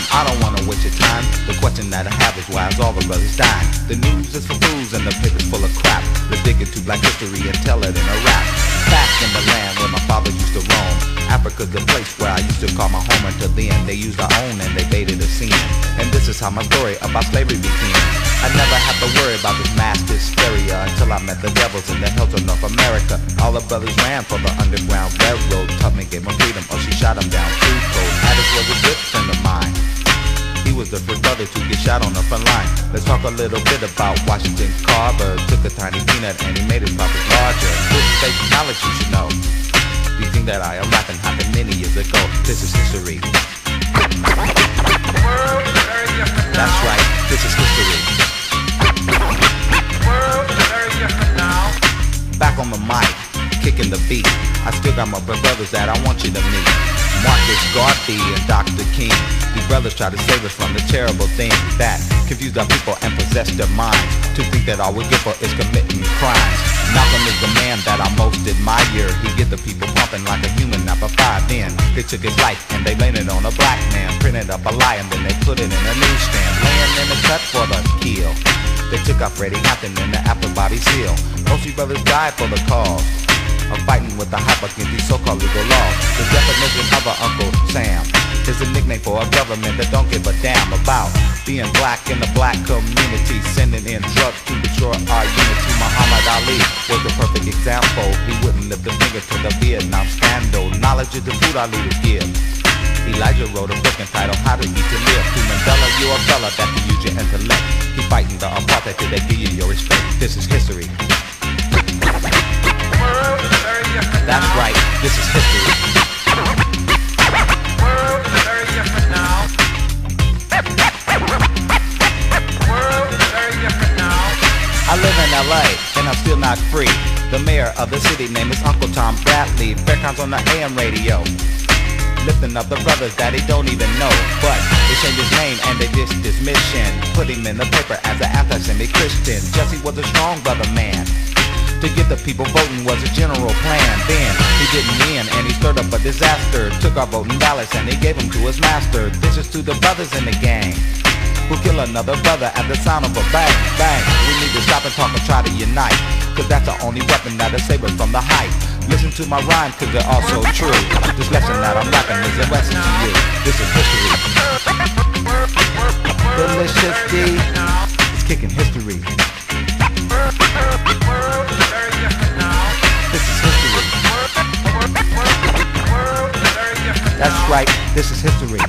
rhyme. I don't wanna waste your time. The question that I have is why is all the brothers dying? The news is for fools and the paper's full of crap. Let's dig into black history and tell it in a rap. Back in the land where my father used to roam, Africa's the place where I used to call my home. Until then they used our own and they baited us in. And this is how my story about slavery began. I never had to worry about this mass hysteria until I met the devils in the hills of North America. All the brothers ran for the Underground Railroad. Tubman gave them freedom or she shot them down too cold. Addis was a good friend of mine. He was the first brother to get shot on the front line. Let's talk a little bit about Washington Carver. Took a tiny peanut and he made his profits larger. This is basic knowledge you should know. The thing that I am rapping happened many years ago. This is history. That's right, this is history. Back on the mic, kicking the beat. I still got my brothers that I want you to meet. Marcus Garvey and Dr. King. These brothers try to save us from the terrible things that confuse our people and possess their minds. To think that all we're good for is committing crimes. Malcolm is the man that I most admire. He get the people pumping like a human apple pie. Then they took his life and they blamed it on a black man. Printed up a lie and then they put it in a newsstand. Laying in the cut for the kill. They took out Freddie Hampton and the apple Bobby Seale. Most of you brothers died for the cause of fighting with the hype against these so-called legal laws. The definition of an Uncle Sam is a nickname for a government that don't give a damn about being black in the black community, sending in drugs to destroy our unity. Muhammad Ali was the perfect example. He wouldn't lift a finger to the Vietnam scandal. Knowledge is the food our leaders give. Elijah wrote a book entitled How to Eat to Live. To Mandela, you're a fella that can use your intellect. He's fighting the apartheid till they give you your respect. This is history. That's right, this is history. I live in LA and I'm still not free. The mayor of the city name is Uncle Tom Bradley. Fairgrounds on the AM radio, lifting up the brothers that he don't even know. But they changed his name and they dissed his mission. Put him in the paper as an anti-Semitic Christian. Jesse was a strong brother man. To get the people voting was a general plan. Then he didn't win and he stirred up a disaster. Took our voting ballots and he gave them to his master. This is to the brothers in the gang who kill another brother at the sound of a bang, bang. We need to stop and talk and try to unite, cause that's the only weapon that'll save us from the hype. Listen to my rhymes cause they're all so true. This lesson that I'm rapping is a lesson to you. This is history. Delicious D is kicking history. This is history. That's right, this is history.